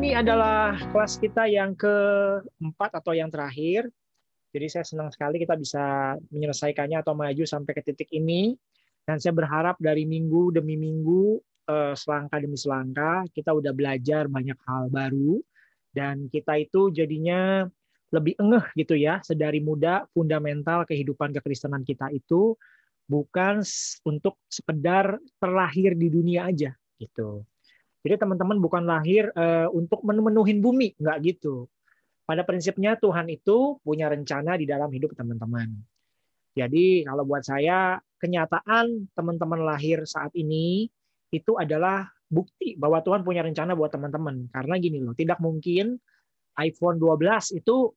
Ini adalah kelas kita yang keempat atau yang terakhir. Jadi saya senang sekali kita bisa menyelesaikannya atau maju sampai ke titik ini. Dan saya berharap dari minggu demi minggu, selangkah demi selangkah, kita udah belajar banyak hal baru. Dan kita itu jadinya lebih engeh gitu ya, sedari muda fundamental kehidupan kekristenan kita itu bukan untuk sekedar terlahir di dunia aja gitu. Jadi teman-teman bukan lahir untuk memenuhi bumi, nggak gitu. Pada prinsipnya Tuhan itu punya rencana di dalam hidup teman-teman. Jadi kalau buat saya kenyataan teman-teman lahir saat ini itu adalah bukti bahwa Tuhan punya rencana buat teman-teman. Karena gini loh, tidak mungkin iPhone 12 itu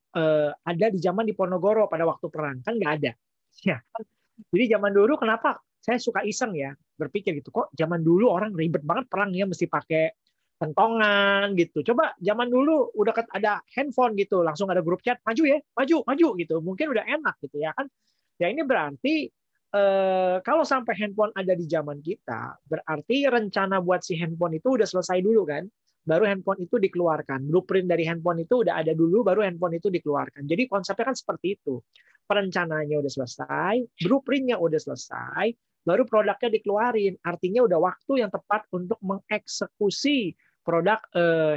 ada di zaman Diponegoro pada waktu perang, kan nggak ada. Ya. Jadi zaman dulu kenapa saya suka iseng ya berpikir gitu, kok zaman dulu orang ribet banget perang ya mesti pakai kentongan gitu. Coba zaman dulu udah ada handphone gitu, langsung ada grup chat, maju ya, maju, maju gitu. Mungkin udah enak gitu ya kan. Ya ini berarti kalau sampai handphone ada di zaman kita, berarti rencana buat si handphone itu udah selesai dulu kan. Baru handphone itu dikeluarkan. Blueprint dari handphone itu udah ada dulu, baru handphone itu dikeluarkan. Jadi konsepnya kan seperti itu. Perencanaannya udah selesai, blueprintnya udah selesai, baru produknya dikeluarin. Artinya udah waktu yang tepat untuk mengeksekusi produk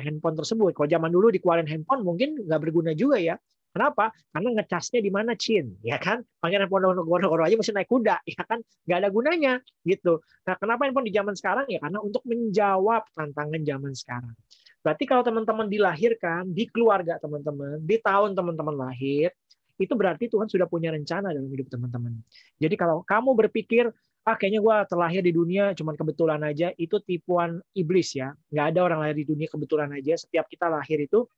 handphone tersebut. Kalau zaman dulu dikeluarin handphone mungkin nggak berguna juga ya. Kenapa? Karena ngecasnya di mana, Cin, ya kan? Pangeran Ponorogo aja masih naik kuda, ya kan? Nggak ada gunanya gitu. Nah, kenapa handphone di zaman sekarang? Ya karena untuk menjawab tantangan zaman sekarang. Berarti kalau teman-teman dilahirkan di keluarga teman-teman, di tahun teman-teman lahir, itu berarti Tuhan sudah punya rencana dalam hidup teman-teman. Jadi kalau kamu berpikir, kayaknya gue terlahir di dunia cuma kebetulan aja, itu tipuan iblis ya. Nggak ada orang lahir di dunia kebetulan aja. Setiap kita lahir itu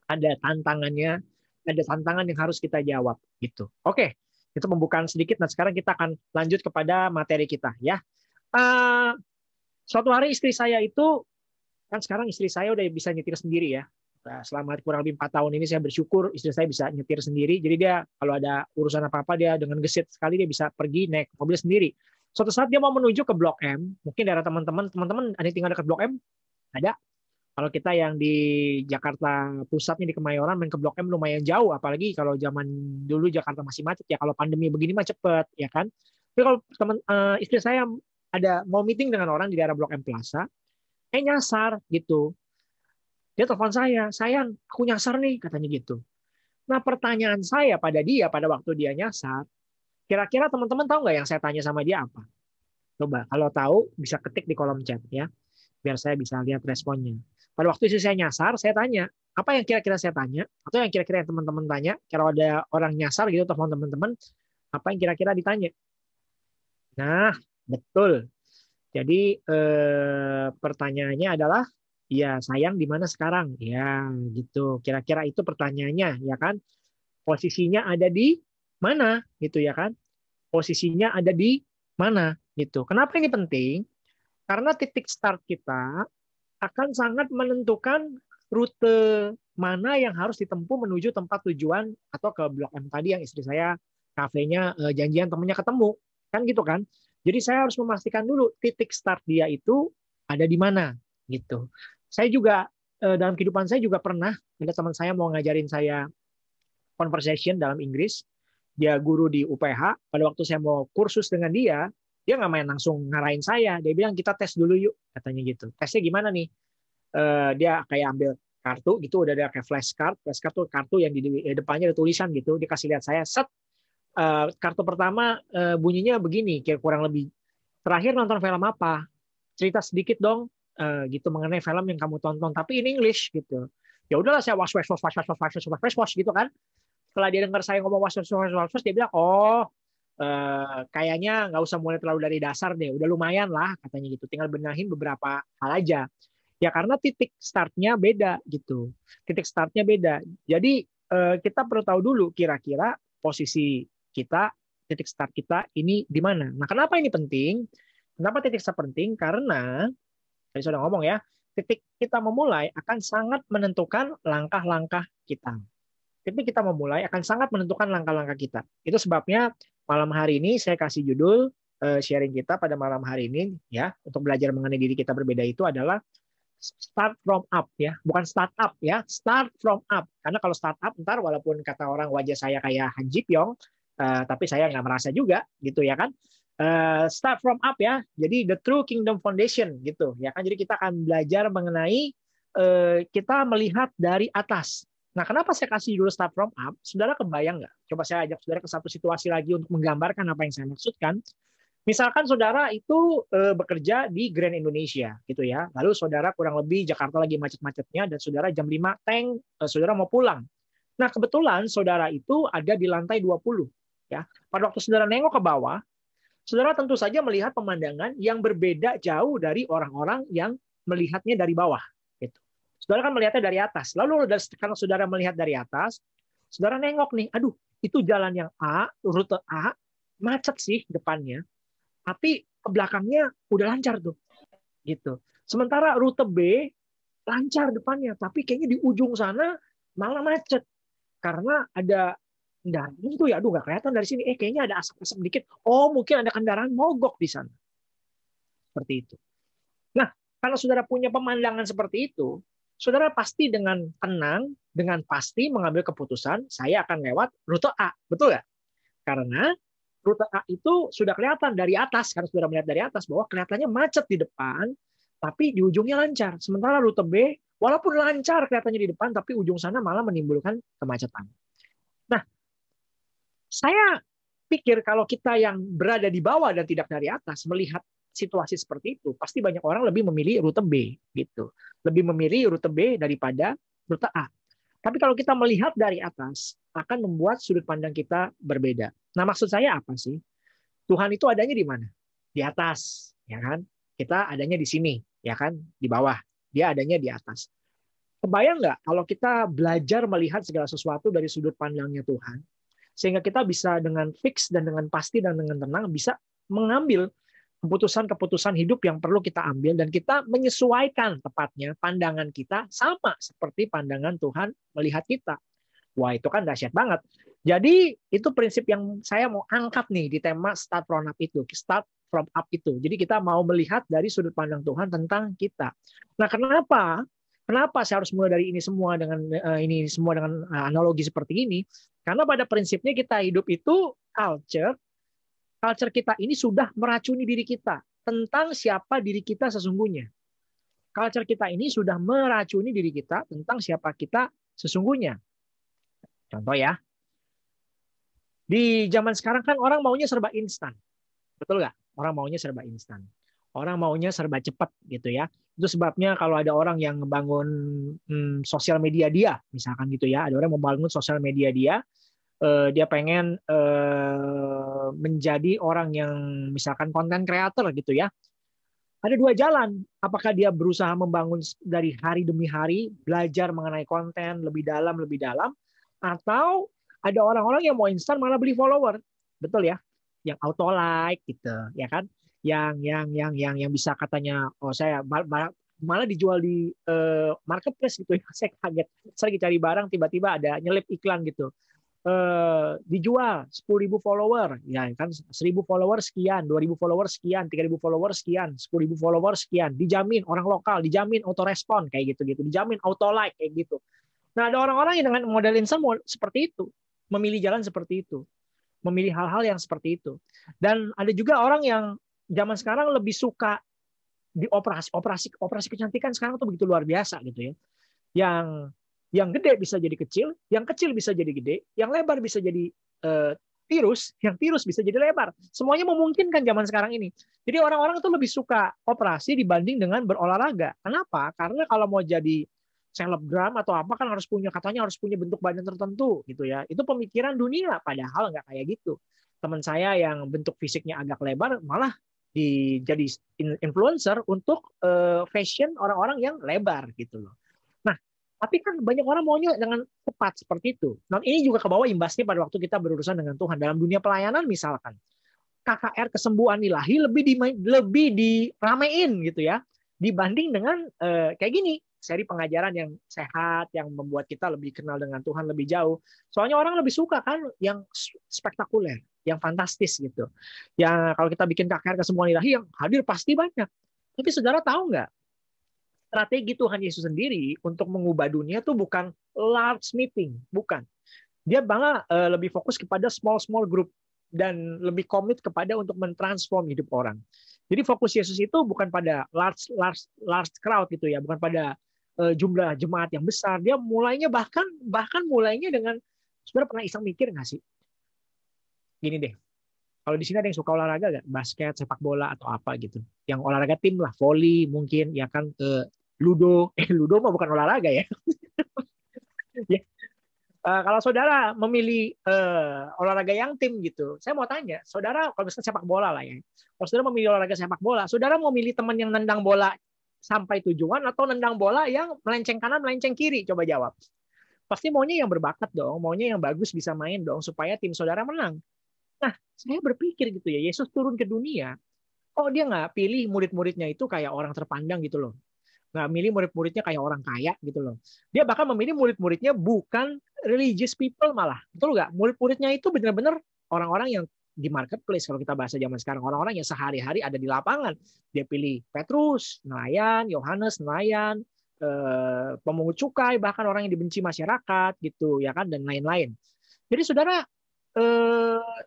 ada tantangannya, ada tantangan yang harus kita jawab gitu. Oke, itu pembukaan sedikit. Nah sekarang kita akan lanjut kepada materi kita ya. Suatu hari istri saya itu, kan sekarang istri saya udah bisa nyetir sendiri ya. Nah, selama kurang lebih 4 tahun ini saya bersyukur istri saya bisa nyetir sendiri. Jadi dia kalau ada urusan apa-apa dia dengan gesit sekali dia bisa pergi naik mobil sendiri. Suatu saat dia mau menuju ke Blok M, mungkin daerah teman-teman ada yang tinggal dekat Blok M? Ada. Kalau kita yang di Jakarta pusatnya di Kemayoran main ke Blok M lumayan jauh, apalagi kalau zaman dulu Jakarta masih macet ya. Kalau pandemi begini mah cepet ya kan. Tapi kalau istri saya ada mau meeting dengan orang di daerah Blok M Plaza, nyasar gitu. Dia telepon saya, sayang, aku nyasar nih, katanya gitu. Nah, pertanyaan saya pada dia, pada waktu dia nyasar, kira-kira teman-teman tahu nggak yang saya tanya sama dia apa? Coba, kalau tahu, bisa ketik di kolom chat ya, biar saya bisa lihat responnya. Pada waktu itu saya nyasar, saya tanya, apa yang kira-kira saya tanya, atau yang kira-kira yang teman-teman tanya, kalau ada orang nyasar gitu, telepon teman-teman, apa yang kira-kira ditanya? Nah, betul. Jadi pertanyaannya adalah, ya sayang di mana sekarang? Ya gitu. Kira-kira itu pertanyaannya, ya kan? Posisinya ada di mana? Gitu ya kan? Posisinya ada di mana? Gitu. Kenapa ini penting? Karena titik start kita akan sangat menentukan rute mana yang harus ditempuh menuju tempat tujuan atau ke Blok M tadi yang istri saya kafenya janjian temennya ketemu. Kan gitu kan? Jadi saya harus memastikan dulu titik start dia itu ada di mana gitu. Saya juga dalam kehidupan saya juga pernah ada teman saya mau ngajarin saya conversation dalam Inggris. Dia guru di UPH. Pada waktu saya mau kursus dengan dia nggak main langsung ngarahin saya. Dia bilang kita tes dulu yuk, katanya gitu. Tesnya gimana nih? Dia kayak ambil kartu gitu, udah ada kayak flashcard. Flashcard tuh kartu yang di depannya ada tulisan gitu. Dia kasih lihat saya, set. Kartu pertama bunyinya begini, kayak kurang lebih. Terakhir nonton film apa? Cerita sedikit dong, gitu mengenai film yang kamu tonton, tapi in English gitu. Ya udahlah saya was was was was was was was was was was gitu kan. Setelah dia dengar saya ngomong was was was was was, dia bilang, oh kayaknya nggak usah mulai terlalu dari dasar deh, udah lumayan lah katanya gitu. Tinggal benahin beberapa hal aja. Ya karena titik startnya beda gitu. Titik startnya beda. Jadi kita perlu tahu dulu kira-kira posisi kita, titik start kita ini di mana. Nah, kenapa ini penting? Kenapa titik start penting? Karena tadi sudah ngomong ya, titik kita memulai akan sangat menentukan langkah-langkah kita. Titik kita memulai akan sangat menentukan langkah-langkah kita. Itu sebabnya malam hari ini saya kasih judul sharing kita pada malam hari ini ya, untuk belajar mengenai diri kita berbeda itu adalah Start from up ya, bukan startup ya, start from up. Karena kalau startup ntar walaupun kata orang wajah saya kayak Han Ji Pyong, tapi saya nggak merasa juga gitu ya kan. Start from up ya. Jadi the true kingdom foundation gitu ya kan. Jadi kita akan belajar mengenai kita melihat dari atas. Nah, kenapa saya kasih dulu start from up? Saudara kebayang nggak? Coba saya ajak saudara ke satu situasi lagi untuk menggambarkan apa yang saya maksudkan. Misalkan saudara itu bekerja di Grand Indonesia gitu ya. Lalu saudara kurang lebih Jakarta lagi macet-macetnya dan saudara jam 5 saudara mau pulang. Nah, kebetulan saudara itu ada di lantai 20 ya. Pada waktu saudara nengok ke bawah, saudara tentu saja melihat pemandangan yang berbeda jauh dari orang-orang yang melihatnya dari bawah gitu. Saudara kan melihatnya dari atas. Lalu karena saudara melihat dari atas, saudara nengok nih, aduh, itu jalan yang A, rute A, macet sih depannya. Tapi ke belakangnya udah lancar tuh, gitu. Sementara rute B lancar depannya, tapi kayaknya di ujung sana malah macet karena ada kendaraan itu ya, aduh nggak kelihatan dari sini. Kayaknya ada asap-asap dikit. Oh, mungkin ada kendaraan mogok di sana. Seperti itu. Nah, kalau saudara punya pemandangan seperti itu, saudara pasti dengan tenang, dengan pasti mengambil keputusan, saya akan lewat rute A, betul nggak? Karena rute A itu sudah kelihatan dari atas, karena sudah melihat dari atas bahwa kelihatannya macet di depan, tapi di ujungnya lancar. Sementara rute B, walaupun lancar kelihatannya di depan, tapi ujung sana malah menimbulkan kemacetan. Nah, saya pikir kalau kita yang berada di bawah dan tidak dari atas melihat situasi seperti itu, pasti banyak orang lebih memilih rute B gitu. Lebih memilih rute B daripada rute A. Tapi kalau kita melihat dari atas, akan membuat sudut pandang kita berbeda. Nah, maksud saya apa sih? Tuhan itu adanya di mana? Di atas, ya kan? Kita adanya di sini, ya kan? Di bawah. Dia adanya di atas. Kebayang nggak kalau kita belajar melihat segala sesuatu dari sudut pandangnya Tuhan, sehingga kita bisa dengan fix dan dengan pasti dan dengan tenang bisa mengambil keputusan-keputusan hidup yang perlu kita ambil dan kita menyesuaikan tepatnya pandangan kita sama seperti pandangan Tuhan melihat kita. Wah, itu kan dahsyat banget. Jadi itu prinsip yang saya mau angkat nih di tema start from up itu, start from up itu. Jadi kita mau melihat dari sudut pandang Tuhan tentang kita. Nah, kenapa? Kenapa saya harus mulai dari ini semua dengan analogi seperti ini? Karena pada prinsipnya kita hidup itu culture kita ini sudah meracuni diri kita tentang siapa diri kita sesungguhnya. Culture kita ini sudah meracuni diri kita tentang siapa kita sesungguhnya. Contoh ya, di zaman sekarang kan orang maunya serba instan. Betul nggak? Orang maunya serba instan. Orang maunya serba cepat gitu ya. Itu sebabnya kalau ada orang yang membangun sosial media dia, misalkan gitu ya, ada orang yang membangun sosial media dia pengen menjadi orang yang misalkan konten creator gitu ya. Ada dua jalan. Apakah dia berusaha membangun dari hari demi hari, belajar mengenai konten lebih dalam, atau ada orang-orang yang mau instan malah beli follower, betul ya? Yang auto like gitu, ya kan? Yang bisa katanya, oh saya malah dijual di marketplace gitu ya. Saya kaget. Saya lagi cari barang tiba-tiba ada nyelip iklan gitu. Dijual 10.000 follower, ya kan 1.000 follower sekian, 2.000 follower sekian, 3.000 follower sekian, 10.000 follower sekian, dijamin orang lokal, dijamin auto respon kayak gitu, dijamin auto like kayak gitu. Nah, ada orang-orang yang dengan model instan seperti itu, memilih jalan seperti itu, memilih hal-hal yang seperti itu. Dan ada juga orang yang zaman sekarang lebih suka di operasi kecantikan sekarang tuh begitu luar biasa gitu ya. Yang gede bisa jadi kecil, yang kecil bisa jadi gede, yang lebar bisa jadi tirus, yang tirus bisa jadi lebar. Semuanya memungkinkan zaman sekarang ini. Jadi orang-orang itu lebih suka operasi dibanding dengan berolahraga. Kenapa? Karena kalau mau jadi selebgram atau apa kan katanya harus punya bentuk badan tertentu gitu ya. Itu pemikiran dunia, padahal nggak kayak gitu. Teman saya yang bentuk fisiknya agak lebar malah jadi influencer untuk fashion orang-orang yang lebar gitu loh. Nah, tapi kan banyak orang maunya dengan cepat seperti itu. Nah, ini juga kebawa imbasnya pada waktu kita berurusan dengan Tuhan. Dalam dunia pelayanan misalkan, KKR kesembuhan ilahi lebih diramein gitu ya, dibanding dengan kayak gini, seri pengajaran yang sehat, yang membuat kita lebih kenal dengan Tuhan lebih jauh. Soalnya orang lebih suka kan yang spektakuler, yang fantastis gitu. Yang kalau kita bikin KKR kesembuhan ilahi yang hadir pasti banyak. Tapi saudara tahu nggak? strategi Tuhan Yesus sendiri untuk mengubah dunia tuh bukan large meeting, bukan. Dia malah lebih fokus kepada small group dan lebih komit kepada untuk mentransform hidup orang. Jadi fokus Yesus itu bukan pada large crowd gitu ya, bukan pada jumlah jemaat yang besar. Dia mulainya bahkan mulainya dengan, saudara pernah iseng mikir nggak sih? Gini deh, kalau di sini ada yang suka olahraga nggak? Basket, sepak bola atau apa gitu? Yang olahraga tim lah, volley mungkin, ya kan, ludo. Ludo mah bukan olahraga ya. Ya. Kalau saudara memilih olahraga yang tim gitu, saya mau tanya, saudara kalau misalnya sepak bola lah ya, kalau saudara memilih olahraga sepak bola, saudara mau milih teman yang nendang bola sampai tujuan atau nendang bola yang melenceng kanan, melenceng kiri? Coba jawab. Pasti maunya yang berbakat dong, maunya yang bagus bisa main dong, supaya tim saudara menang. Nah, saya berpikir gitu ya, Yesus turun ke dunia, kok dia nggak pilih murid-muridnya itu kayak orang terpandang gitu loh. Nggak milih murid-muridnya kayak orang kaya gitu loh. Dia bahkan memilih murid-muridnya bukan religious people malah. Betul nggak? Murid-muridnya itu benar-benar orang-orang yang di marketplace, kalau kita bahasa zaman sekarang, orang-orang yang sehari-hari ada di lapangan. Dia pilih Petrus, nelayan, Yohanes, nelayan, pemungut cukai, bahkan orang yang dibenci masyarakat gitu ya kan, dan lain-lain. Jadi saudara,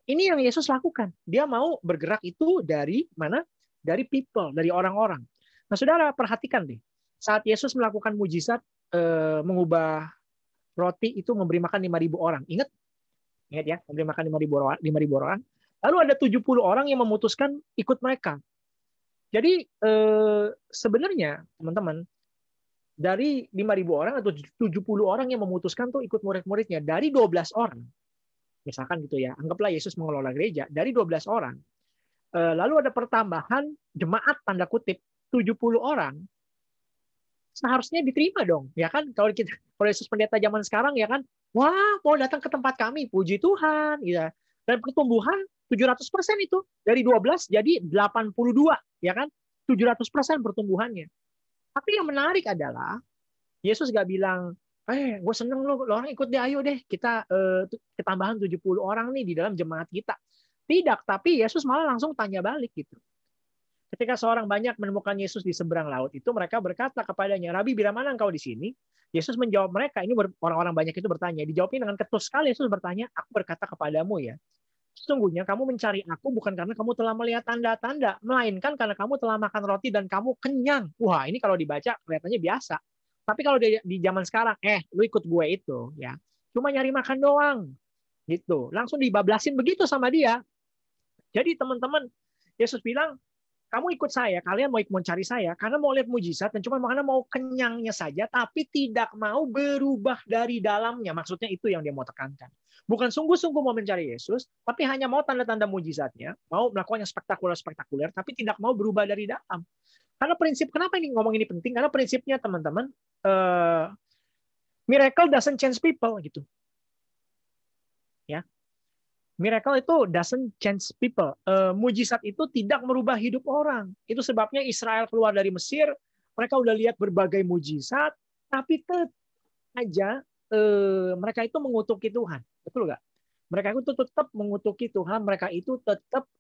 ini yang Yesus lakukan. Dia mau bergerak itu dari mana? Dari people, dari orang-orang. Nah, saudara perhatikan deh. Saat Yesus melakukan mujizat mengubah roti itu memberi makan 5.000 orang. Ingat ya, memberi makan 5.000 orang. Lalu ada 70 orang yang memutuskan ikut mereka. Jadi sebenarnya teman-teman, dari 5.000 orang atau 70 orang yang memutuskan tuh ikut murid-muridnya, dari 12 orang. Misalkan gitu ya, anggaplah Yesus mengelola gereja, dari 12 orang. Lalu ada pertambahan jemaat tanda kutip 70 orang, seharusnya diterima dong, ya kan? Kalau Yesus pendeta zaman sekarang ya kan, wah mau datang ke tempat kami, puji Tuhan, ya. Dan pertumbuhan 700% itu dari 12 jadi 82, ya kan? 700% pertumbuhannya. Tapi yang menarik adalah Yesus gak bilang, gue seneng lo orang ikut deh, ayo deh kita ketambahan 70 orang nih di dalam jemaat kita. Tidak, tapi Yesus malah langsung tanya balik gitu. Ketika seorang banyak menemukan Yesus di seberang laut itu, mereka berkata kepadanya, Rabi, bila mana engkau di sini? Yesus menjawab mereka, ini orang-orang banyak itu bertanya, dijawabnya dengan ketus sekali. Yesus bertanya, aku berkata kepadamu ya, sesungguhnya kamu mencari aku bukan karena kamu telah melihat tanda-tanda, melainkan karena kamu telah makan roti dan kamu kenyang. Wah, ini kalau dibaca kelihatannya biasa. Tapi kalau di zaman sekarang, lu ikut gue itu, ya, cuma nyari makan doang, gitu. Langsung dibablasin begitu sama dia. Jadi teman-teman, Yesus bilang, kamu ikut saya, kalian mau mencari saya karena mau lihat mujizat dan cuma karena mau kenyangnya saja, tapi tidak mau berubah dari dalamnya. Maksudnya itu yang dia mau tekankan. Bukan sungguh-sungguh mau mencari Yesus, tapi hanya mau tanda-tanda mujizatnya, mau melakukan yang spektakuler, tapi tidak mau berubah dari dalam. Karena prinsip, kenapa ini ngomong ini penting? Karena prinsipnya teman-teman, miracle doesn't change people gitu. Ya. Miracle itu doesn't change people. Mujizat itu tidak merubah hidup orang. Itu sebabnya Israel keluar dari Mesir, mereka udah lihat berbagai mujizat, tapi tetap aja mereka itu mengutuki Tuhan. Betul nggak? Mereka itu tetap mengutuki Tuhan, mereka itu tetap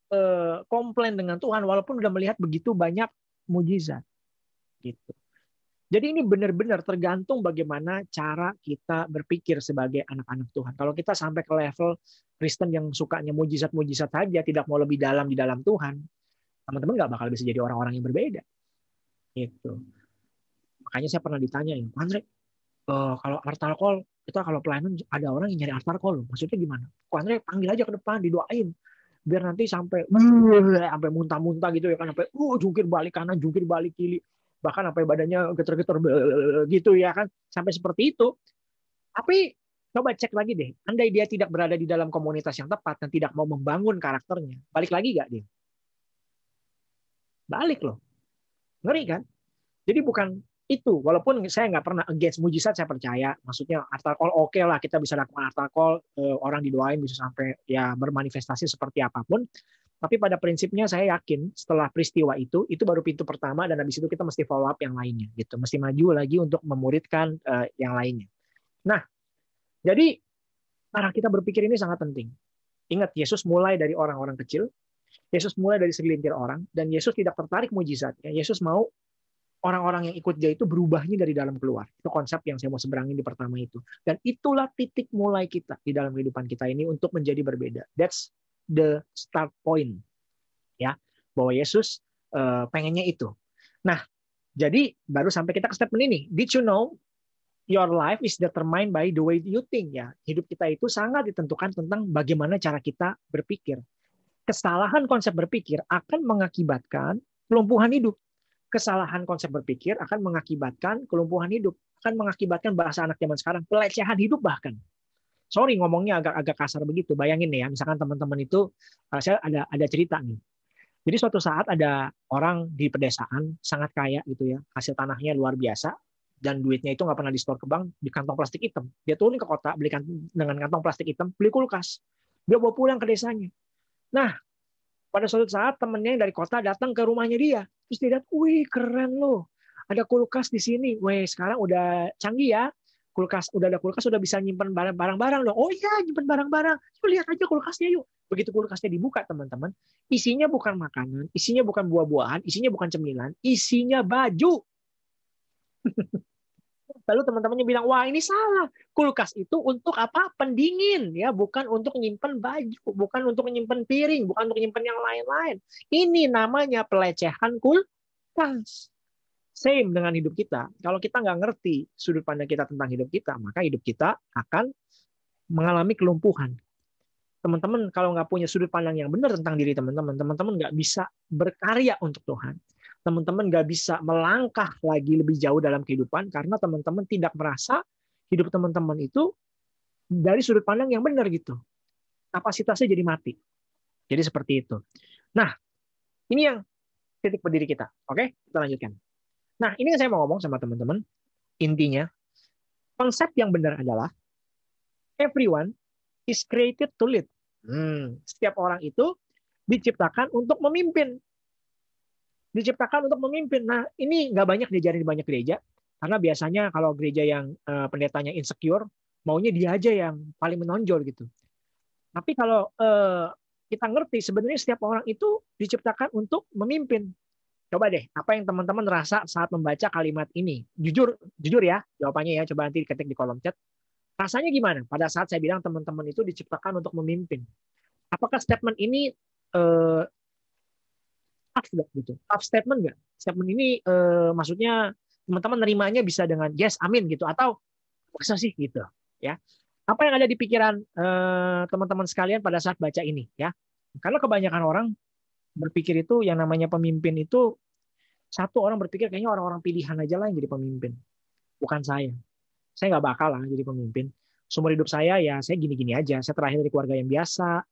komplain dengan Tuhan, walaupun udah melihat begitu banyak mujizat. Gitu. Jadi ini benar-benar tergantung bagaimana cara kita berpikir sebagai anak-anak Tuhan. Kalau kita sampai ke level Kristen yang sukanya mujizat-mujizat saja, tidak mau lebih dalam di dalam Tuhan, teman-teman nggak bakal bisa jadi orang-orang yang berbeda. Gitu. Makanya saya pernah ditanya, Andre, kalau altar call, kita kalau pelayanan ada orang yang nyari altar call, maksudnya gimana? Andre panggil aja ke depan, didoain, biar nanti sampai muntah-muntah gitu ya kan, sampai jungkir balik kanan, jungkir balik kiri, bahkan sampai badannya getar-getar gitu ya kan, sampai seperti itu. Tapi coba cek lagi deh, andai dia tidak berada di dalam komunitas yang tepat dan tidak mau membangun karakternya, balik lagi nggak dia? Balik loh, ngeri kan? Jadi bukan itu, walaupun saya nggak pernah against mujizat, saya percaya, maksudnya altar call oke lah, kita bisa lakukan altar call, orang didoain bisa sampai ya bermanifestasi seperti apapun. Tapi pada prinsipnya saya yakin setelah peristiwa itu baru pintu pertama, dan habis itu kita mesti follow up yang lainnya, gitu. Mesti maju lagi untuk memuridkan yang lainnya. Nah, jadi cara kita berpikir ini sangat penting. Ingat, Yesus mulai dari orang-orang kecil, Yesus mulai dari segelintir orang, dan Yesus tidak tertarik mujizatnya. Yesus mau orang-orang yang ikut dia itu berubahnya dari dalam keluar. Itu konsep yang saya mau seberangin di pertama itu. Dan itulah titik mulai kita di dalam kehidupan kita ini untuk menjadi berbeda. That's the start point. Ya, bahwa Yesus pengennya itu. Nah, jadi baru sampai kita ke statement ini. Did you know your life is determined by the way you think? Ya, hidup kita itu sangat ditentukan tentang bagaimana cara kita berpikir. Kesalahan konsep berpikir akan mengakibatkan kelumpuhan hidup. Kesalahan konsep berpikir akan mengakibatkan kelumpuhan hidup, akan mengakibatkan bahasa anak zaman sekarang pelecehan hidup bahkan. Sorry ngomongnya agak kasar begitu. Bayangin nih ya, misalkan teman-teman itu saya ada cerita nih. Jadi suatu saat ada orang di pedesaan sangat kaya gitu ya, hasil tanahnya luar biasa dan duitnya itu nggak pernah di-store ke bank, di kantong plastik hitam. Dia turun ke kota beli dengan kantong plastik hitam, beli kulkas. Dia bawa pulang ke desanya. Nah, pada suatu saat temennya yang dari kota datang ke rumahnya dia. Terus dia lihat, wih keren loh. Ada kulkas di sini. Wih sekarang udah canggih ya. Udah ada kulkas, udah bisa nyimpen barang-barang loh. Oh iya, nyimpen barang-barang. Yuk lihat aja kulkasnya yuk. Begitu kulkasnya dibuka teman-teman, isinya bukan makanan, isinya bukan buah-buahan, isinya bukan cemilan, isinya baju. Lalu teman-temannya bilang, wah ini salah. Kulkas itu untuk apa? Pendingin, ya, bukan untuk menyimpan baju, bukan untuk menyimpan piring, bukan untuk menyimpan yang lain-lain. Ini namanya pelecehan kulkas. Same dengan hidup kita. Kalau kita nggak ngerti sudut pandang kita tentang hidup kita, maka hidup kita akan mengalami kelumpuhan. Teman-teman kalau nggak punya sudut pandang yang benar tentang diri teman-teman, teman-teman nggak bisa berkarya untuk Tuhan. Teman-teman nggak bisa melangkah lagi lebih jauh dalam kehidupan karena teman-teman tidak merasa hidup teman-teman itu dari sudut pandang yang benar gitu. Kapasitasnya jadi mati. Jadi seperti itu. Nah, ini yang titik berdiri kita. Oke, kita lanjutkan. Nah, ini yang saya mau ngomong sama teman-teman. Intinya, konsep yang benar adalah everyone is created to lead. Setiap orang itu diciptakan untuk memimpin. Diciptakan untuk memimpin. Nah, ini nggak banyak diajarin di banyak gereja, karena biasanya kalau gereja yang pendetanya insecure, maunya dia aja yang paling menonjol gitu. Tapi kalau kita ngerti, sebenarnya setiap orang itu diciptakan untuk memimpin. Coba deh, apa yang teman-teman rasa saat membaca kalimat ini? Jujur ya, jawabannya ya. Coba nanti diketik di kolom chat. Rasanya gimana pada saat saya bilang teman-teman itu diciptakan untuk memimpin? Apakah statement ini gitu? Tough statement nggak? Statement ini maksudnya teman-teman nerimanya bisa dengan yes, amin gitu, atau masa sih gitu, ya? Apa yang ada di pikiran teman-teman sekalian pada saat baca ini, ya? Karena kebanyakan orang berpikir itu yang namanya pemimpin itu satu orang berpikir kayaknya orang-orang pilihan aja lah yang jadi pemimpin, bukan saya. Saya nggak bakal lah jadi pemimpin. Seumur hidup saya ya saya gini-gini aja. Saya terlahir dari keluarga yang biasa,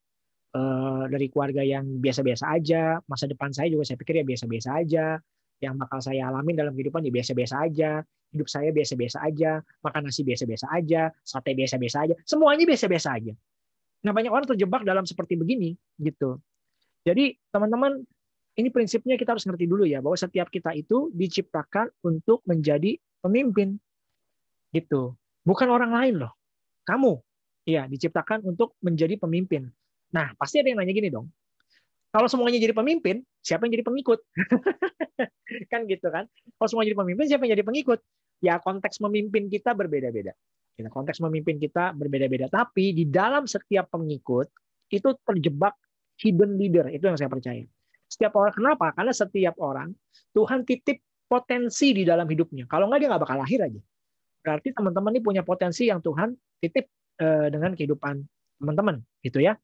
dari keluarga yang biasa-biasa aja. Masa depan saya juga saya pikir ya biasa-biasa aja. Yang bakal saya alamin dalam kehidupan ya biasa-biasa aja. Hidup saya biasa-biasa aja. Makan nasi biasa-biasa aja. Sate biasa-biasa aja. Semuanya biasa-biasa aja. Nah, banyak orang terjebak dalam seperti begini gitu. Jadi teman-teman, ini prinsipnya kita harus ngerti dulu ya, bahwa setiap kita itu diciptakan untuk menjadi pemimpin gitu. Bukan orang lain loh. Kamu ya diciptakan untuk menjadi pemimpin. Nah, pasti ada yang nanya gini dong. Kalau semuanya jadi pemimpin, siapa yang jadi pengikut? Kan gitu kan. Kalau semua jadi pemimpin, siapa yang jadi pengikut? Ya konteks memimpin kita berbeda-beda. Konteks memimpin kita berbeda-beda. Tapi di dalam setiap pengikut itu terjebak hidden leader. Itu yang saya percaya. Setiap orang, kenapa? Karena setiap orang Tuhan titip potensi di dalam hidupnya. Kalau nggak dia nggak bakal lahir aja. Berarti teman-teman ini punya potensi yang Tuhan titip dengan kehidupan teman-teman, gitu ya.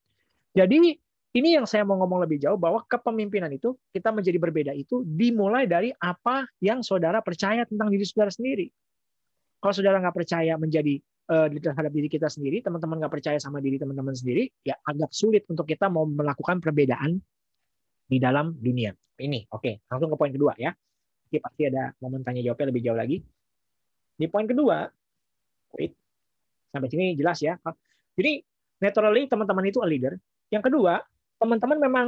Jadi ini yang saya mau ngomong lebih jauh, bahwa kepemimpinan itu kita menjadi berbeda itu dimulai dari apa yang saudara percaya tentang diri saudara sendiri. Kalau saudara nggak percaya menjadi terhadap diri kita sendiri, teman-teman nggak percaya sama diri teman-teman sendiri, ya agak sulit untuk kita mau melakukan perbedaan di dalam dunia ini. Oke, langsung ke poin kedua ya. Oke, pasti ada momen tanya jawabnya lebih jauh lagi. Di poin kedua, wait, sampai sini jelas ya. Jadi naturally teman-teman itu a leader. Yang kedua, teman-teman memang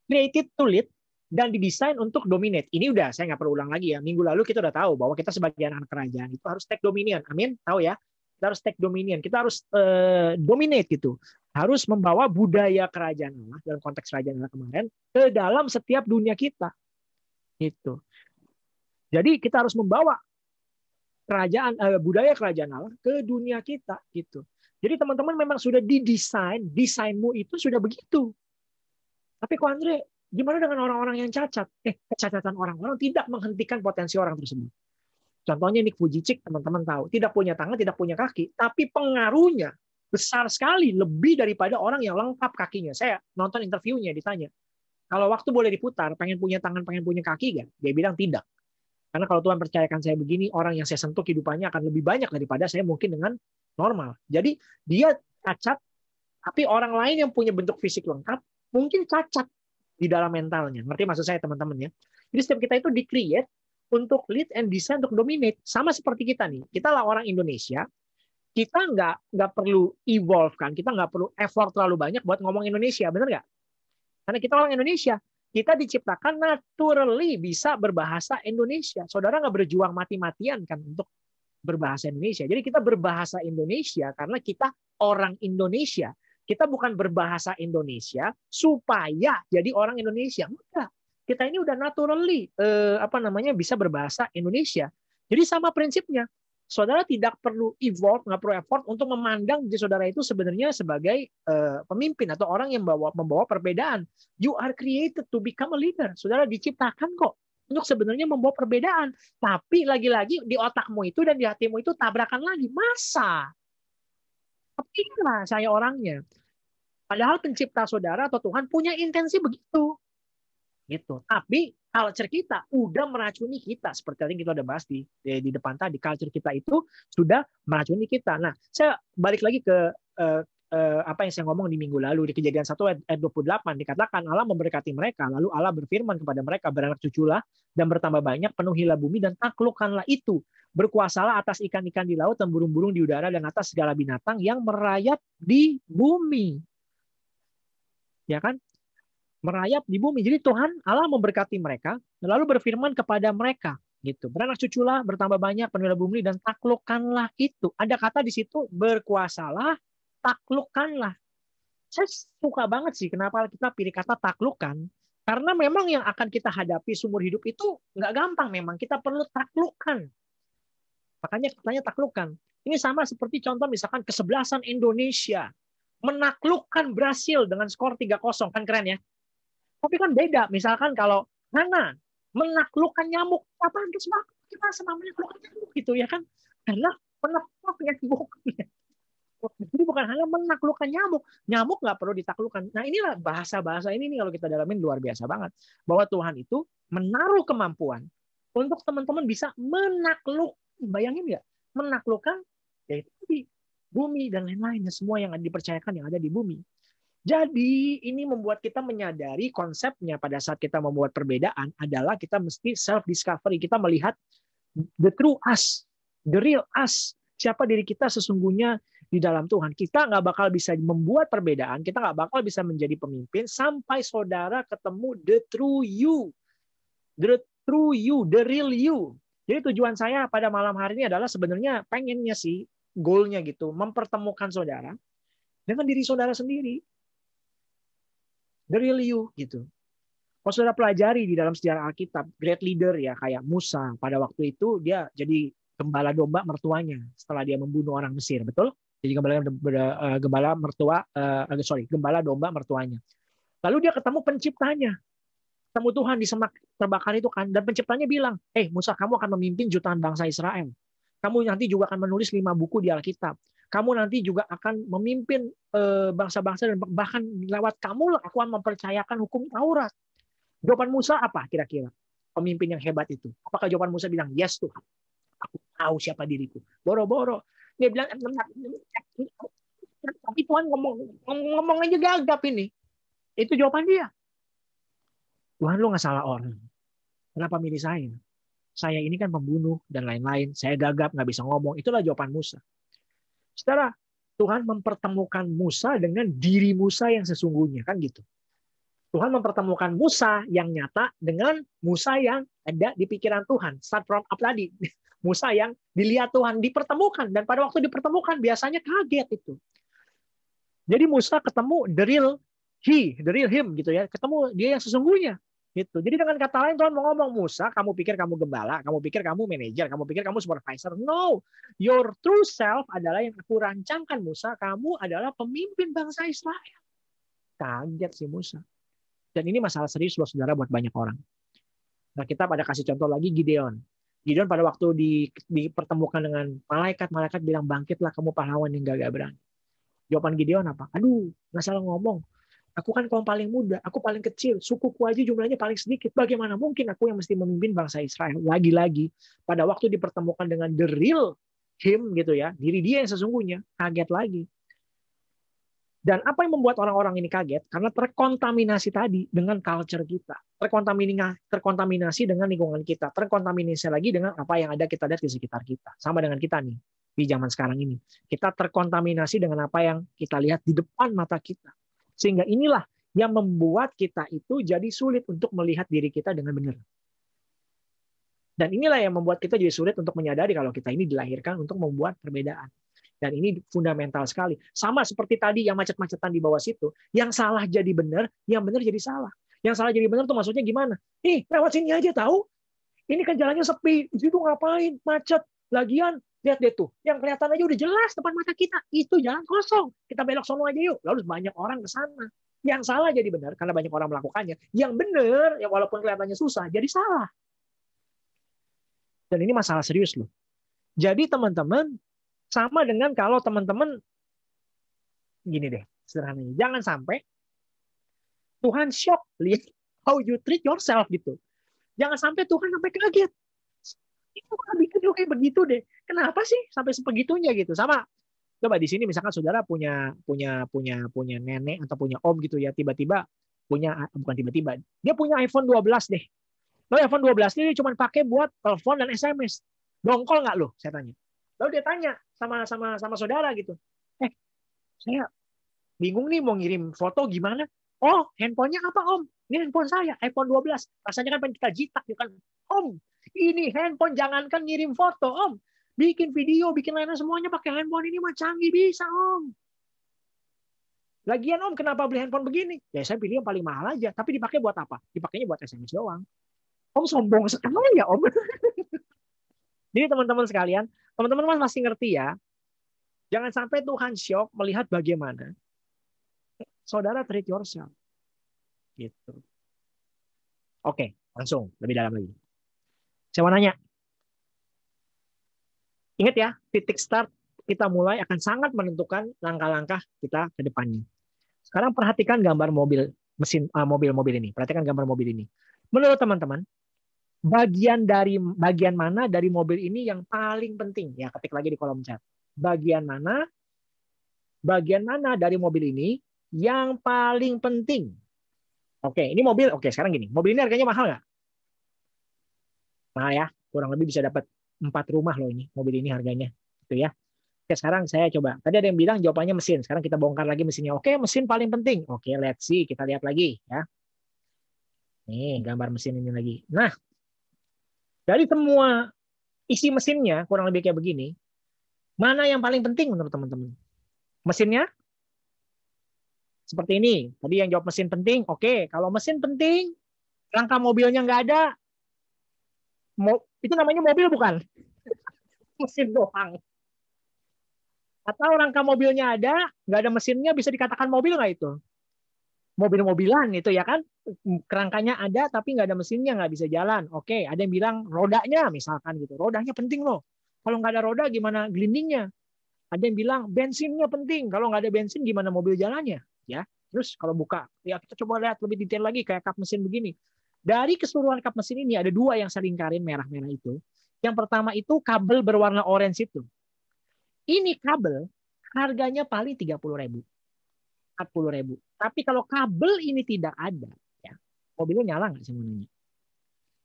created to lead dan didesain untuk dominate. Ini udah saya nggak perlu ulang lagi ya. Minggu lalu kita udah tahu bahwa kita sebagai anak kerajaan itu harus take dominion. Amin, tahu ya? Kita harus take dominion. Kita harus dominate gitu. Harus membawa budaya kerajaan Allah dalam konteks kerajaan Allah kemarin ke dalam setiap dunia kita. Gitu. Jadi kita harus membawa budaya kerajaan Allah ke dunia kita gitu. Jadi teman-teman memang sudah desainmu itu sudah begitu. Tapi kok Andre, gimana dengan orang-orang yang cacat? Kecacatan orang-orang tidak menghentikan potensi orang tersebut. Contohnya Nick Vujicic, teman-teman tahu, tidak punya tangan, tidak punya kaki, tapi pengaruhnya besar sekali, lebih daripada orang yang lengkap kakinya. Saya nonton interviewnya, ditanya, kalau waktu boleh diputar, pengen punya tangan, pengen punya kaki nggak? Dia bilang tidak. Karena kalau Tuhan percayakan saya begini, orang yang saya sentuh kehidupannya akan lebih banyak daripada saya mungkin dengan normal. Jadi dia cacat, tapi orang lain yang punya bentuk fisik lengkap, mungkin cacat di dalam mentalnya. Ngerti maksud saya teman-teman ya? Jadi setiap kita itu di-create untuk lead and design, untuk dominate. Sama seperti kita nih. Kita lah orang Indonesia, kita nggak perlu evolve kan, kita nggak perlu effort terlalu banyak buat ngomong Indonesia, benar nggak? Karena kita orang Indonesia, kita diciptakan naturally bisa berbahasa Indonesia. Saudara nggak berjuang mati-matian kan untuk berbahasa Indonesia. Jadi kita berbahasa Indonesia karena kita orang Indonesia. Kita bukan berbahasa Indonesia supaya jadi orang Indonesia. Enggak. Kita ini udah naturally bisa berbahasa Indonesia. Jadi sama prinsipnya. Saudara tidak perlu evolve, nggak perlu effort untuk memandang diri saudara itu sebenarnya sebagai pemimpin atau orang yang membawa perbedaan. You are created to become a leader. Saudara diciptakan kok untuk sebenarnya membawa perbedaan. Tapi lagi-lagi di otakmu itu dan di hatimu itu tabrakan lagi. Masa? Tapi inilah saya orangnya. Padahal pencipta saudara atau Tuhan punya intensi begitu. Gitu. Tapi culture kita udah meracuni kita, seperti tadi kita udah bahas di depan tadi, culture kita itu sudah meracuni kita. Nah, saya balik lagi ke apa yang saya ngomong di minggu lalu di Kejadian 1 ayat 28, dikatakan Allah memberkati mereka, lalu Allah berfirman kepada mereka, beranak cuculah dan bertambah banyak, penuhilah bumi dan taklukkanlah itu, berkuasalah atas ikan-ikan di laut dan burung-burung di udara dan atas segala binatang yang merayap di bumi. Ya kan? Merayap di bumi. Jadi Tuhan Allah memberkati mereka, lalu berfirman kepada mereka, gitu. Beranak cuculah, bertambah banyak, penuhilah bumi dan taklukkanlah itu. Ada kata di situ berkuasalah, taklukkanlah. Saya suka banget sih kenapa kita pilih kata taklukkan. Karena memang yang akan kita hadapi seumur hidup itu nggak gampang memang. Kita perlu taklukkan. Makanya katanya taklukkan. Ini sama seperti contoh misalkan kesebelasan Indonesia menaklukkan Brasil dengan skor 3-0. Kan keren ya? Tapi kan beda. Misalkan kalau Hana menaklukkan nyamuk, apa terus kita sama menaklukkan nyamuk gitu ya kan? Karena menakluk nyamuk. Jadi bukan hanya menaklukkan nyamuk. Nyamuk nggak perlu ditaklukkan. Nah inilah bahasa-bahasa ini nih kalau kita dalamin luar biasa banget. Bahwa Tuhan itu menaruh kemampuan untuk teman-teman bisa menakluk. Bayangin nggak? Menaklukkan yaitu di bumi dan lain-lainnya. Semua yang dipercayakan yang ada di bumi. Jadi ini membuat kita menyadari konsepnya pada saat kita membuat perbedaan adalah kita mesti self-discovery. Kita melihat the true us, the real us. Siapa diri kita sesungguhnya di dalam Tuhan. Kita nggak bakal bisa membuat perbedaan, kita nggak bakal bisa menjadi pemimpin sampai saudara ketemu the true you. The true you, the real you. Jadi tujuan saya pada malam hari ini adalah sebenarnya pengennya sih, goalnya gitu, mempertemukan saudara dengan diri saudara sendiri. The real you gitu. Kalau saudara pelajari di dalam sejarah Alkitab, great leader ya kayak Musa pada waktu itu dia jadi gembala domba mertuanya setelah dia membunuh orang Mesir, betul? Jadi gembala domba mertuanya. Lalu dia ketemu penciptanya, ketemu Tuhan di semak terbakar itu kan, dan penciptanya bilang, Musa, kamu akan memimpin jutaan bangsa Israel. Kamu nanti juga akan menulis 5 buku di Alkitab. Kamu nanti juga akan memimpin bangsa-bangsa dan bahkan lewat kamu aku akan mempercayakan hukum Taurat. Jawaban Musa apa kira-kira? Pemimpin yang hebat itu. Apakah jawaban Musa bilang, yes Tuhan, aku tahu siapa diriku. Boro-boro. Dia bilang, tapi Tuhan ngomong aja gagap ini. Itu jawaban dia. Tuhan, lu nggak salah orang. Kenapa milih saya? Saya ini kan pembunuh dan lain-lain. Saya gagap, nggak bisa ngomong. Itulah jawaban Musa. Setelah Tuhan mempertemukan Musa dengan diri Musa yang sesungguhnya, kan gitu. Tuhan mempertemukan Musa yang nyata dengan Musa yang ada di pikiran Tuhan. Start from up tadi. Musa yang dilihat Tuhan dipertemukan. Dan pada waktu dipertemukan biasanya kaget itu. Jadi Musa ketemu the real him gitu ya. Ketemu dia yang sesungguhnya. Gitu. Jadi dengan kata lain Tuhan mau ngomong, Musa, kamu pikir kamu gembala, kamu pikir kamu manajer, kamu pikir kamu supervisor. No, your true self adalah yang aku rancangkan, Musa. Kamu adalah pemimpin bangsa Israel. Kaget si Musa. Dan ini masalah serius loh saudara buat banyak orang. Nah kita pada kasih contoh lagi Gideon. Gideon pada waktu dipertemukan dengan malaikat, malaikat bilang bangkitlah kamu pahlawan yang gagah berani. Jawaban Gideon apa? Aduh, nggak salah ngomong. Aku kan kaum paling muda, aku paling kecil, sukuku aja jumlahnya paling sedikit. Bagaimana mungkin aku yang mesti memimpin bangsa Israel? Lagi-lagi, pada waktu dipertemukan dengan the real him gitu ya, diri dia yang sesungguhnya, kaget lagi. Dan apa yang membuat orang-orang ini kaget? Karena terkontaminasi tadi dengan culture kita. Terkontaminasi dengan lingkungan kita. Terkontaminasi lagi dengan apa yang ada kita lihat di sekitar kita. Sama dengan kita nih, di zaman sekarang ini. Kita terkontaminasi dengan apa yang kita lihat di depan mata kita. Sehingga inilah yang membuat kita itu jadi sulit untuk melihat diri kita dengan benar. Dan inilah yang membuat kita jadi sulit untuk menyadari kalau kita ini dilahirkan untuk membuat perbedaan. Dan ini fundamental sekali. Sama seperti tadi yang macet-macetan di bawah situ. Yang salah jadi benar, yang benar jadi salah. Yang salah jadi benar tuh maksudnya gimana? Lewat sini aja tahu. Ini kan jalannya sepi. Di situ ngapain? Macet. Lagian lihat deh tuh, yang kelihatan aja udah jelas depan mata kita, itu jalan kosong. Kita belok sono aja yuk. Lalu banyak orang ke sana. Yang salah jadi benar karena banyak orang melakukannya. Yang benar, ya walaupun kelihatannya susah, jadi salah. Dan ini masalah serius loh. Jadi teman-teman, sama dengan kalau teman-teman gini deh, sederhananya. Jangan sampai Tuhan shock lihat how you treat yourself gitu. Jangan sampai Tuhan sampai kaget. Itu bikin lu kayak begitu deh. Kenapa sih sampai sebegitunya gitu? Sama coba di sini misalkan saudara punya nenek atau punya om gitu ya, tiba-tiba bukan tiba-tiba, dia punya iPhone 12 deh. Lo iPhone 12 ini cuma pakai buat telepon dan SMS. Dongkol nggak lo? Saya tanya. Lalu dia tanya sama saudara gitu. Saya bingung nih mau ngirim foto gimana? Oh, handphonenya apa om? Ini handphone saya, iPhone 12. Rasanya kan pengen kita jitak kan. Om, ini handphone jangankan ngirim foto om. Bikin video, bikin lainnya semuanya pakai handphone ini mah canggih bisa om. Lagian om kenapa beli handphone begini? Ya saya pilih yang paling mahal aja. Tapi dipakai buat apa? Dipakainya buat SMS doang. Om sombong sekali ya om. Jadi teman-teman sekalian, teman-teman masih ngerti ya. Jangan sampai Tuhan shock melihat bagaimana saudara treat yourself. Gitu. Oke, langsung lebih dalam lagi. Saya mau nanya. Ingat ya, titik start kita mulai akan sangat menentukan langkah-langkah kita ke depannya. Sekarang perhatikan gambar mobil mobil ini. Perhatikan gambar mobil ini. Menurut teman-teman, bagian mana dari mobil ini yang paling penting? Ya, ketik lagi di kolom chat. Bagian mana dari mobil ini yang paling penting? Oke, ini mobil. Oke, sekarang gini. Mobil ini harganya mahal nggak? Mahal ya. Kurang lebih bisa dapat 4 rumah loh ini. Mobil ini harganya. Gitu ya. Oke, sekarang saya coba. Tadi ada yang bilang jawabannya mesin. Sekarang kita bongkar lagi mesinnya. Oke, mesin paling penting. Oke, let's see. Kita lihat lagi ya. Nih, gambar mesin ini lagi. Nah, dari semua isi mesinnya kurang lebih kayak begini. Mana yang paling penting menurut teman-teman? Mesinnya? Seperti ini. Tadi yang jawab mesin penting. Oke, kalau mesin penting, rangka mobilnya nggak ada. Itu namanya mobil bukan? Mesin doang. Atau rangka mobilnya ada, nggak ada mesinnya, bisa dikatakan mobil nggak itu? Mobil-mobilan itu ya kan? Kerangkanya ada, tapi nggak ada mesinnya, nggak bisa jalan. Oke, ada yang bilang rodanya misalkan gitu. Rodanya penting loh. Kalau nggak ada roda, gimana gelindingnya? Ada yang bilang bensinnya penting. Kalau nggak ada bensin, gimana mobil jalannya? Ya, terus kalau buka, ya kita coba lihat lebih detail lagi kayak kap mesin begini. Dari keseluruhan kap mesin ini ada 2 yang saya lingkarin merah-merah itu. Yang pertama itu kabel berwarna orange itu. Ini kabel harganya paling 30.000, 40.000. Tapi kalau kabel ini tidak ada, ya mobilnya nyala nggak sih sebenarnya?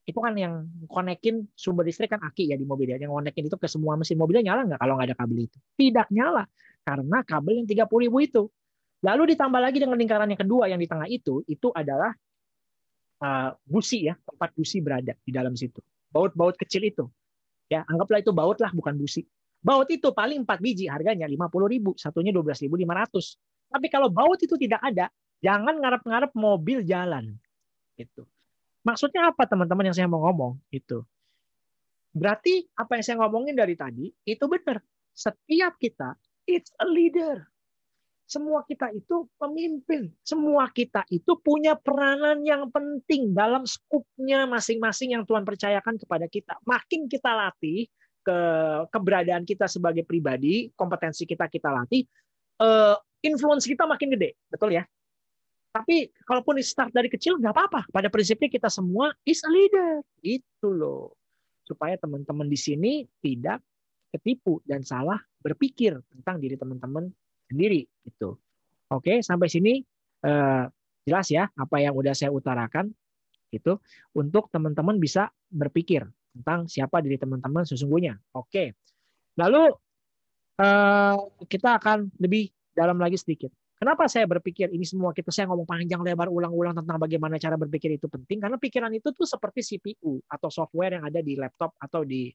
Itu kan yang konekin sumber listrik kan aki ya di mobil ya. Yang konekin itu ke semua mesin mobilnya nyala nggak kalau nggak ada kabel itu? Tidak nyala karena kabel yang 30.000 itu. Lalu ditambah lagi dengan lingkaran yang kedua yang di tengah itu adalah busi ya, tempat busi berada di dalam situ. Baut-baut kecil itu. Ya, anggaplah itu baut lah, bukan busi. Baut itu paling 4 biji harganya 50.000, satunya 12.500. Tapi kalau baut itu tidak ada, jangan ngarep-ngarep mobil jalan. Gitu. Maksudnya apa teman-teman yang saya mau ngomong? Itu. Berarti apa yang saya ngomongin dari tadi itu benar. Setiap kita it's a leader. Semua kita itu pemimpin. Semua kita itu punya peranan yang penting dalam skupnya masing-masing yang Tuhan percayakan kepada kita. Makin kita latih keberadaan kita sebagai pribadi, kompetensi kita latih, influence kita makin gede, betul ya? Tapi kalaupun start dari kecil nggak apa-apa. Pada prinsipnya kita semua is a leader, gitu loh. Supaya teman-teman di sini tidak ketipu dan salah berpikir tentang diri teman-teman sendiri gitu. Oke, sampai sini jelas ya apa yang udah saya utarakan itu untuk teman-teman bisa berpikir tentang siapa diri teman-teman sesungguhnya. Oke. Lalu kita akan lebih dalam lagi sedikit. Kenapa saya berpikir ini semua saya ngomong panjang lebar ulang-ulang tentang bagaimana cara berpikir itu penting? Karena pikiran itu tuh seperti CPU atau software yang ada di laptop atau di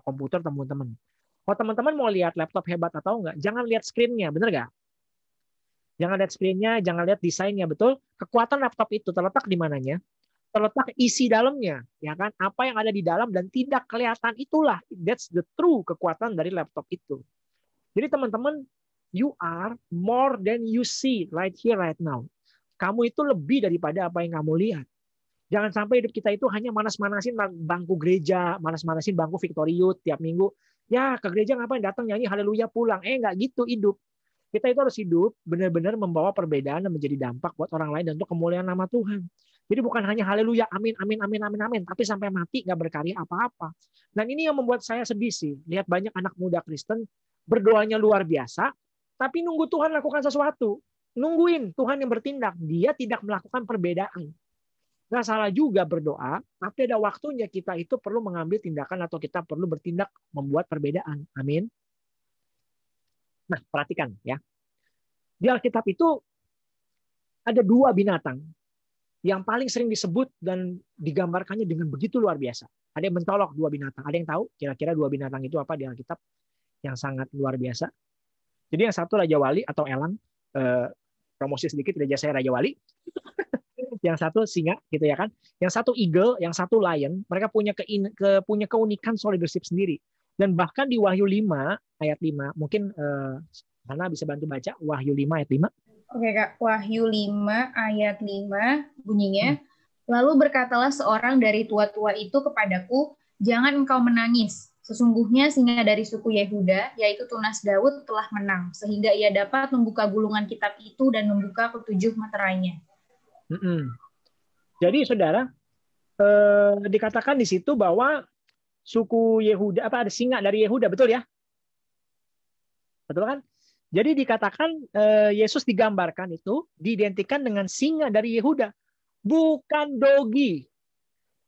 komputer teman-teman. Kalau teman-teman mau lihat laptop hebat atau enggak, jangan lihat screen-nya, bener nggak? Jangan lihat screen-nya, jangan lihat desainnya, betul? Kekuatan laptop itu terletak di mananya? Terletak isi dalamnya, ya kan? Apa yang ada di dalam dan tidak kelihatan itulah, that's the true kekuatan dari laptop itu. Jadi teman-teman, you are more than you see right here, right now. Kamu itu lebih daripada apa yang kamu lihat. Jangan sampai hidup kita itu hanya manas-manasin bangku gereja, manas-manasin bangku Victorious tiap minggu. Ya, ke gereja ngapain? Datang nyanyi haleluya pulang. Nggak gitu hidup. Kita itu harus hidup benar-benar membawa perbedaan dan menjadi dampak buat orang lain dan untuk kemuliaan nama Tuhan. Jadi bukan hanya haleluya, amin, amin, amin, amin, amin, tapi sampai mati nggak berkarya apa-apa. Dan ini yang membuat saya sedih sih. Lihat banyak anak muda Kristen berdoanya luar biasa, tapi nunggu Tuhan lakukan sesuatu. Nungguin Tuhan yang bertindak. Dia tidak melakukan perbedaan. Nggak salah juga berdoa, tapi ada waktunya kita itu perlu mengambil tindakan atau kita perlu bertindak membuat perbedaan. Amin. Nah, perhatikan ya. Di Alkitab itu ada dua binatang yang paling sering disebut dan digambarkannya dengan begitu luar biasa. Ada yang mencolok dua binatang. Ada yang tahu kira-kira dua binatang itu apa di Alkitab yang sangat luar biasa? Jadi yang satu Raja Wali atau elang. Promosi sedikit, Raja saya Raja Wali. Yang satu singa gitu ya kan, yang satu eagle, yang satu lion. Mereka punya keunikan soal leadership sendiri. Dan bahkan di Wahyu 5 ayat 5, mungkin Hana bisa bantu baca Wahyu 5 ayat 5. Oke Kak, Wahyu 5 ayat 5 bunyinya, lalu berkatalah seorang dari tua-tua itu kepadaku, jangan engkau menangis. Sesungguhnya singa dari suku Yehuda, yaitu tunas Daud, telah menang, sehingga ia dapat membuka gulungan kitab itu dan membuka ketujuh meterainya. Jadi saudara, dikatakan di situ bahwa suku Yehuda, ada singa dari Yehuda, betul ya? Betul kan? Jadi dikatakan Yesus digambarkan itu diidentikan dengan singa dari Yehuda, bukan dogi,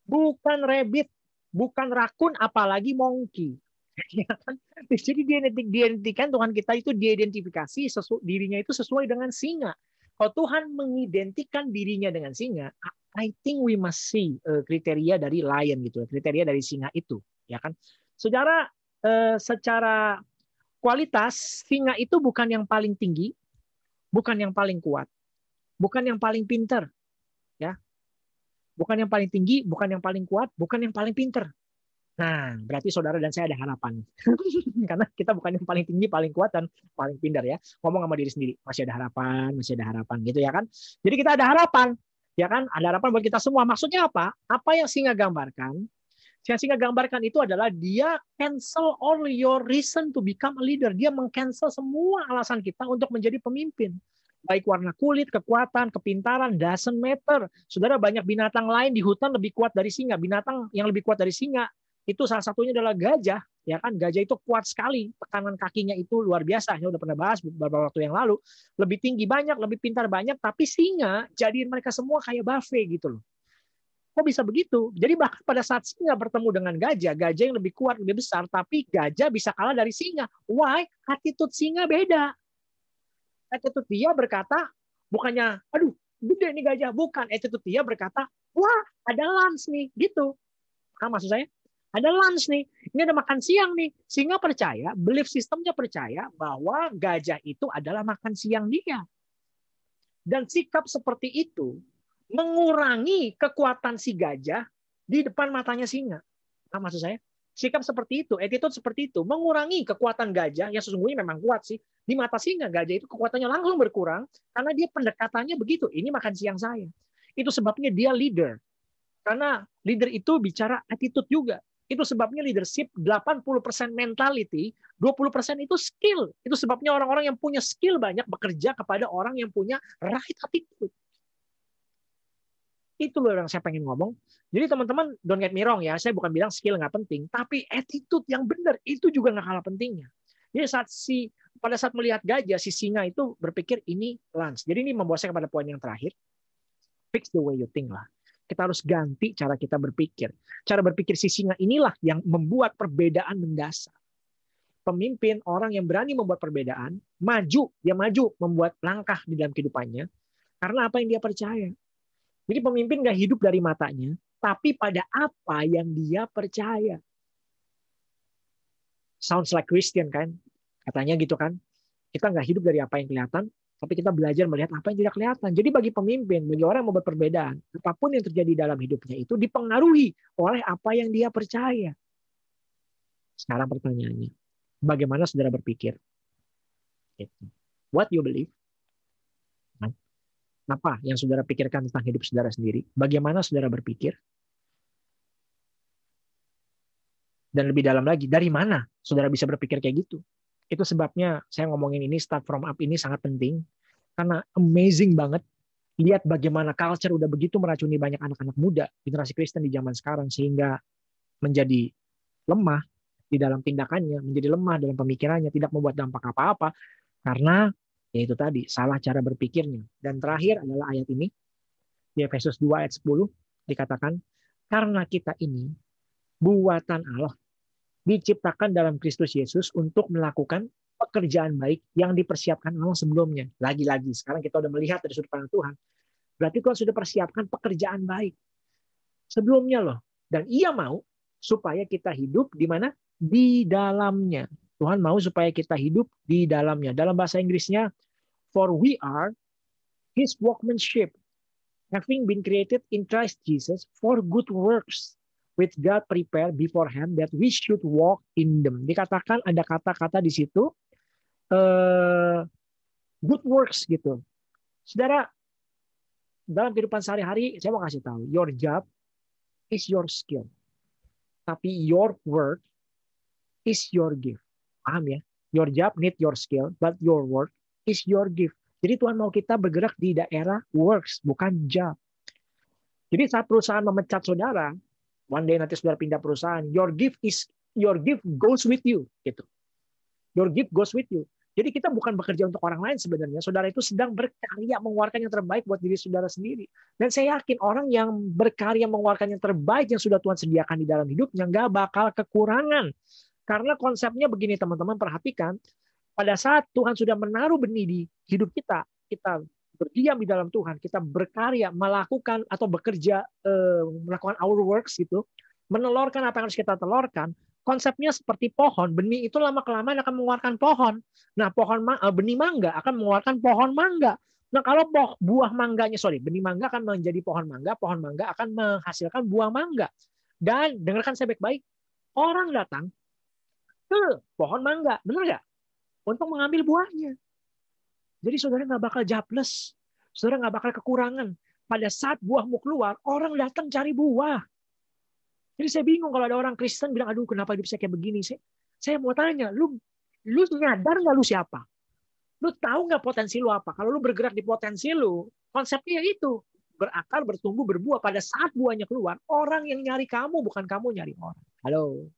bukan rabbit, bukan rakun, apalagi monkey. Jadi diidentikan Tuhan kita itu diidentifikasi dirinya itu sesuai dengan singa. Kalau Tuhan mengidentikan dirinya dengan singa, I think we must see kriteria dari lion gitu, kriteria dari singa itu, ya kan? Saudara, secara kualitas singa itu bukan yang paling tinggi, bukan yang paling kuat, bukan yang paling pinter, ya, bukan yang paling tinggi, bukan yang paling kuat, bukan yang paling pinter. Nah, berarti saudara dan saya ada harapan. Karena kita bukan yang paling tinggi, paling kuat, dan paling pintar ya. Ngomong sama diri sendiri, masih ada harapan gitu ya kan. Jadi kita ada harapan, ya kan? Ada harapan buat kita semua. Maksudnya apa? Apa yang singa gambarkan? Yang singa gambarkan itu adalah dia cancel all your reason to become a leader. Dia meng-cancel semua alasan kita untuk menjadi pemimpin. Baik warna kulit, kekuatan, kepintaran, doesn't matter. Saudara, banyak binatang lain di hutan lebih kuat dari singa. Binatang yang lebih kuat dari singa itu salah satunya adalah gajah, ya kan? Gajah itu kuat sekali, tekanan kakinya itu luar biasa. Saya udah pernah bahas beberapa waktu yang lalu. Lebih tinggi banyak, lebih pintar banyak, tapi singa jadiin mereka semua kayak buffet gitu loh. Kok bisa begitu? Jadi bahkan pada saat singa bertemu dengan gajah, gajah yang lebih kuat, lebih besar, tapi gajah bisa kalah dari singa. Why? Attitude singa beda. Attitude dia berkata, bukannya, aduh, gede nih gajah. Bukan, attitude dia berkata, wah, ada lunch nih, gitu. Nah, maksud saya, ada lunch nih, ini ada makan siang nih. Singa percaya, belief sistemnya percaya bahwa gajah itu adalah makan siang dia. Dan sikap seperti itu mengurangi kekuatan si gajah di depan matanya singa. Nah, maksud saya, sikap seperti itu, attitude seperti itu, mengurangi kekuatan gajah yang sesungguhnya memang kuat sih. Di mata singa, gajah itu kekuatannya langsung berkurang karena dia pendekatannya begitu. Ini makan siang saya. Itu sebabnya dia leader. Karena leader itu bicara attitude juga. Itu sebabnya leadership 80% mentality, 20% itu skill. Itu sebabnya orang-orang yang punya skill banyak bekerja kepada orang yang punya right attitude. Itu loh yang saya pengen ngomong. Jadi teman-teman, don't get me wrong ya, saya bukan bilang skill nggak penting, tapi attitude yang benar itu juga nggak kalah pentingnya. Jadi pada saat melihat gajah, si singa itu berpikir ini lunch. Jadi ini membawa saya kepada poin yang terakhir. Fix the way you think lah. Kita harus ganti cara kita berpikir. Cara berpikir si singa inilah yang membuat perbedaan mendasar. Pemimpin, orang yang berani membuat perbedaan, dia maju membuat langkah di dalam kehidupannya, karena apa yang dia percaya. Jadi pemimpin nggak hidup dari matanya, tapi pada apa yang dia percaya. Sounds like Christian kan? Katanya gitu kan? Kita nggak hidup dari apa yang kelihatan, tapi kita belajar melihat apa yang tidak kelihatan. Jadi bagi pemimpin, bagi orang yang membuat perbedaan, apapun yang terjadi dalam hidupnya itu dipengaruhi oleh apa yang dia percaya. Sekarang pertanyaannya, bagaimana saudara berpikir? What you believe? Apa yang saudara pikirkan tentang hidup saudara sendiri? Bagaimana saudara berpikir? Dan lebih dalam lagi, dari mana saudara bisa berpikir kayak gitu? Itu sebabnya saya ngomongin ini, start from up ini sangat penting. Karena amazing banget. Lihat bagaimana culture udah begitu meracuni banyak anak-anak muda, generasi Kristen di zaman sekarang, sehingga menjadi lemah di dalam tindakannya, menjadi lemah dalam pemikirannya, tidak membuat dampak apa-apa. Karena ya itu tadi, salah cara berpikirnya. Dan terakhir adalah ayat ini, di Efesus 2 ayat 10, dikatakan, karena kita ini buatan Allah, diciptakan dalam Kristus Yesus untuk melakukan pekerjaan baik yang dipersiapkan Allah sebelumnya. Lagi-lagi, sekarang kita udah melihat dari sudut pandang Tuhan. Berarti Tuhan sudah persiapkan pekerjaan baik sebelumnya loh. Dan ia mau supaya kita hidup di mana? Di dalamnya. Tuhan mau supaya kita hidup di dalamnya. Dalam bahasa Inggrisnya, for we are His workmanship, having been created in Christ Jesus for good works, which God prepared beforehand that we should walk in them. Dikatakan ada kata-kata di situ, good works gitu. Saudara, dalam kehidupan sehari-hari, saya mau kasih tahu, your job is your skill. Tapi your work is your gift. Paham ya? Your job need your skill, but your work is your gift. Jadi Tuhan mau kita bergerak di daerah works, bukan job. Jadi saat perusahaan memecat saudara, one day nanti saudara pindah perusahaan, your gift goes with you, gitu. Your gift goes with you. Jadi kita bukan bekerja untuk orang lain sebenarnya. Saudara itu sedang berkarya mengeluarkan yang terbaik buat diri saudara sendiri. Dan saya yakin orang yang berkarya mengeluarkan yang terbaik yang sudah Tuhan sediakan di dalam hidupnya nggak bakal kekurangan. Karena konsepnya begini teman-teman, perhatikan. Pada saat Tuhan sudah menaruh benih di hidup kita, kita berdiam di dalam Tuhan, kita berkarya, melakukan atau bekerja, melakukan our works gitu, menelurkan apa yang harus kita telurkan. Konsepnya seperti pohon, benih itu lama-kelamaan akan mengeluarkan pohon. Nah, benih mangga akan mengeluarkan pohon mangga. Nah, kalau buah mangganya, benih mangga akan menjadi pohon mangga akan menghasilkan buah mangga. Dan dengarkan saya baik-baik, orang datang ke pohon mangga, benar nggak? Untuk mengambil buahnya. Jadi saudara nggak bakal jobless, saudara nggak bakal kekurangan. Pada saat buahmu keluar, orang datang cari buah. Jadi saya bingung kalau ada orang Kristen bilang, aduh kenapa hidup saya kayak begini. Saya mau tanya, lu nyadar nggak lu siapa? Lu tahu nggak potensi lu apa? Kalau lu bergerak di potensi lu, konsepnya itu berakar, bertumbuh, berbuah. Pada saat buahnya keluar, orang yang nyari kamu, bukan kamu nyari orang. Halo,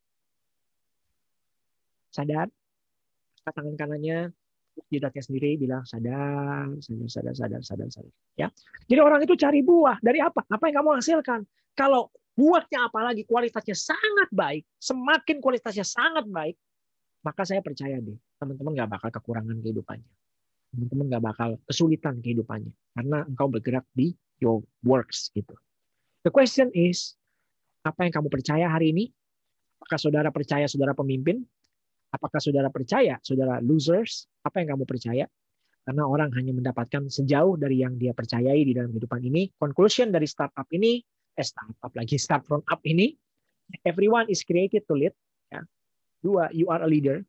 sadar? Tangan kanannya, jidatnya sendiri bilang sadar. Ya, jadi orang itu cari buah dari apa? Apa yang kamu hasilkan? Kalau buahnya apalagi kualitasnya sangat baik, semakin kualitasnya sangat baik, maka saya percaya deh, teman-teman nggak bakal kekurangan kehidupannya. Teman-teman nggak bakal kesulitan kehidupannya karena engkau bergerak di your works gitu. The question is, apa yang kamu percaya hari ini? Apakah saudara percaya saudara pemimpin? Apakah saudara percaya saudara losers? Apa yang kamu percaya? karena orang hanya mendapatkan sejauh dari yang dia percayai di dalam kehidupan ini. Conclusion dari startup ini, start from up ini, everyone is created to lead. Ya. 2, you are a leader.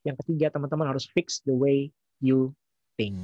Yang ketiga, teman-teman harus fix the way you think.